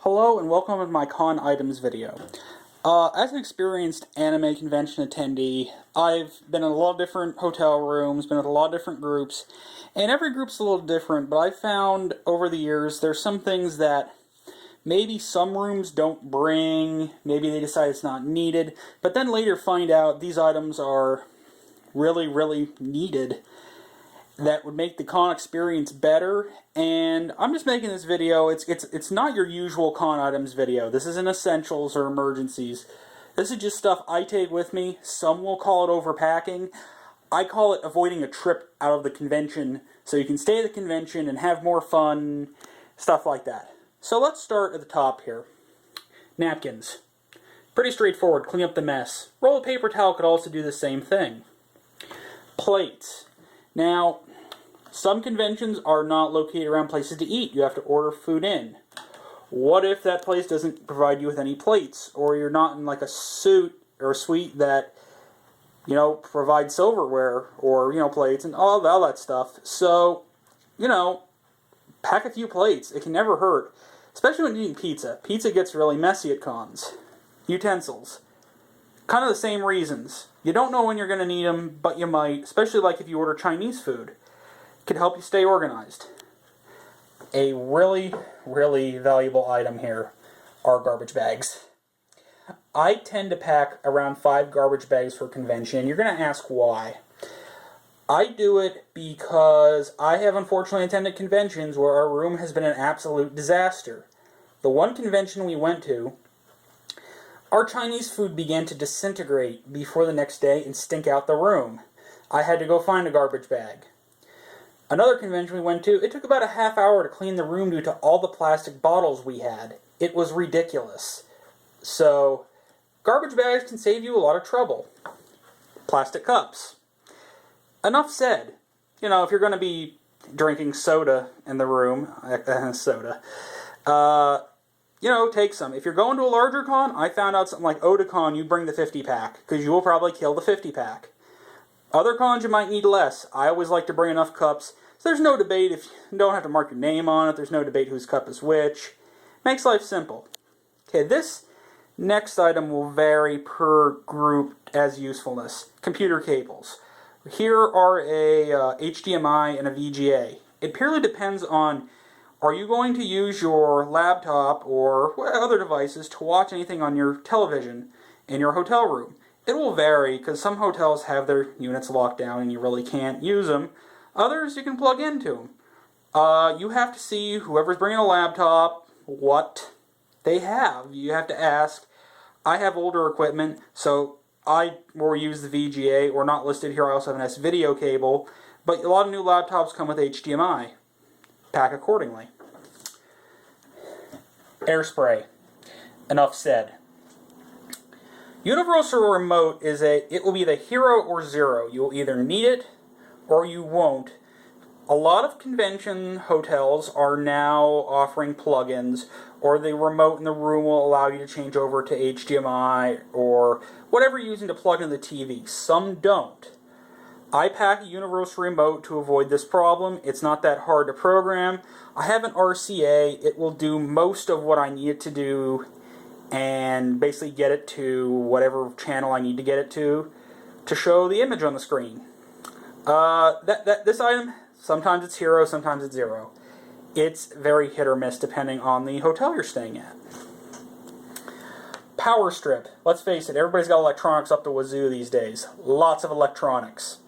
Hello and welcome to my con items video. As an experienced anime convention attendee, I've been in a lot of different hotel rooms, been with a lot of different groups, and every group's a little different, but I've found over the years there's some things that maybe some rooms don't bring, maybe they decide it's not needed, but then later find out these items are really needed that would make the con experience better. And I'm just making this video. It's not your usual con items video. This isn't essentials or emergencies. This is just stuff I take with me. Some will call it overpacking. I call it avoiding a trip out of the convention so you can stay at the convention and have more fun, stuff like that. So let's start at the top here. Napkins. Pretty straightforward, clean up the mess. Roll of paper towel could also do the same thing. Plates. Now, some conventions are not located around places to eat. You have to order food in. What if that place doesn't provide you with any plates, or you're not in like a suite or a suite that, provides silverware or, plates and all that stuff. So, pack a few plates. It can never hurt, especially when eating pizza. Pizza gets really messy at cons. Utensils. Kind of the same reasons. You don't know when you're going to need them, but you might, especially like if you order Chinese food. It can help you stay organized. A really valuable item here are garbage bags. I tend to pack around 5 garbage bags for a convention. You're going to ask why. I do it because I have unfortunately attended conventions where our room has been an absolute disaster. The one convention we went to, our Chinese food began to disintegrate before the next day and stink out the room. I had to go find a garbage bag. Another convention we went to, it took about a half hour to clean the room due to all the plastic bottles we had. It was ridiculous. So, garbage bags can save you a lot of trouble. Plastic cups. Enough said. If you're going to be drinking soda in the room, take some. If you're going to a larger con, I found out something like Otakon, you bring the 50-pack, because you will probably kill the 50-pack. Other cons, you might need less. I always like to bring enough cups, so there's no debate if you don't have to mark your name on it. There's no debate whose cup is which. Makes life simple. Okay, this next item will vary per group as usefulness. Computer cables. Here are a HDMI and a VGA. It purely depends on, are you going to use your laptop or other devices to watch anything on your television in your hotel room? It will vary because some hotels have their units locked down and you really can't use them. Others you can plug into them. You have to see whoever's bringing a laptop what they have. You have to ask. I have older equipment, so I will use the VGA, or not listed here. I also have an S-video cable, but a lot of new laptops come with HDMI. Pack accordingly. Air-spray. Enough said. Universal remote it will be the hero or zero. You will either need it or you won't. A lot of convention hotels are now offering plugins, or the remote in the room will allow you to change over to HDMI or whatever you're using to plug into the TV. Some don't. I pack a universal remote to avoid this problem. It's not that hard to program. I have an RCA. It will do most of what I need it to do and basically get it to whatever channel I need to get it to show the image on the screen. This item, sometimes it's hero, sometimes it's zero. It's very hit or miss depending on the hotel you're staying at. Power strip. Let's face it, everybody's got electronics up the wazoo these days. Lots of electronics.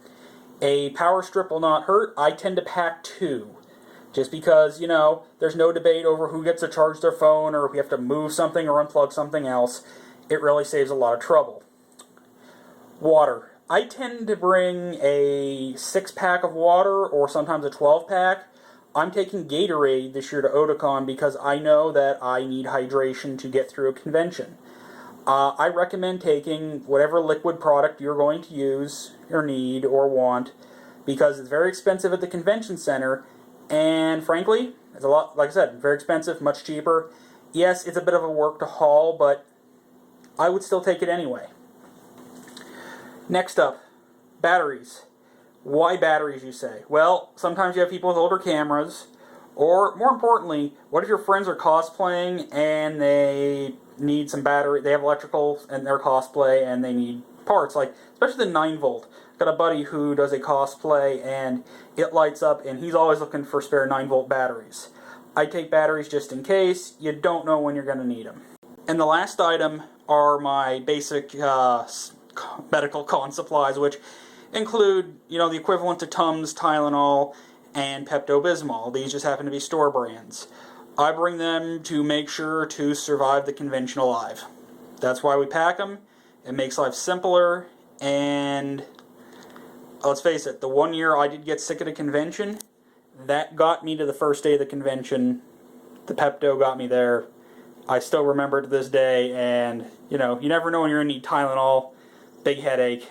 A power strip will not hurt. I tend to pack 2. Just because, there's no debate over who gets to charge their phone or if we have to move something or unplug something else. It really saves a lot of trouble. Water. I tend to bring a 6-pack of water or sometimes a 12-pack. I'm taking Gatorade this year to Otakon because I know that I need hydration to get through a convention. I recommend taking whatever liquid product you're going to use or need or want because it's very expensive at the convention center, and frankly, it's a lot, like I said, very expensive, much cheaper. Yes, it's a bit of a work to haul, but I would still take it anyway. Next up, batteries. Why batteries, you say? Well, sometimes you have people with older cameras, Or, more importantly, what if your friends are cosplaying and they need some battery, they have electrical in their cosplay and they need parts, like, especially the 9-volt. Got a buddy who does a cosplay and it lights up and he's always looking for spare 9-volt batteries. I take batteries just in case. You don't know when you're going to need them. And the last item are my basic medical con supplies, which include, the equivalent to Tums, Tylenol, and Pepto-Bismol. These just happen to be store brands. I bring them to make sure to survive the convention alive. That's why we pack them. It makes life simpler, and let's face it, the one year I did get sick at a convention, that got me to the first day of the convention. The Pepto got me there. I still remember it to this day, and, you never know when you're going to need Tylenol, big headache,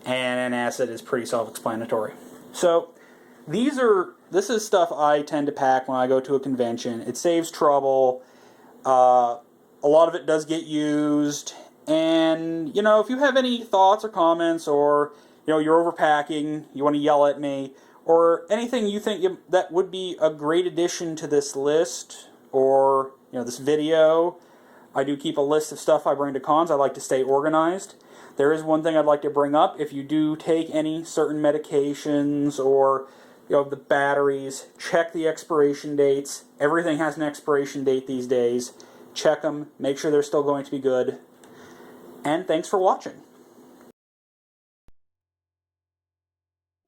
and antacid is pretty self-explanatory. So, this is stuff I tend to pack when I go to a convention. It saves trouble. A lot of it does get used. And, if you have any thoughts or comments, or, you're overpacking, you want to yell at me, or anything you think that would be a great addition to this list, or, this video, I do keep a list of stuff I bring to cons. I like to stay organized. There is one thing I'd like to bring up. If you do take any certain medications or the batteries, check the expiration dates. Everything has an expiration date these days. Check them. Make sure they're still going to be good. And thanks for watching.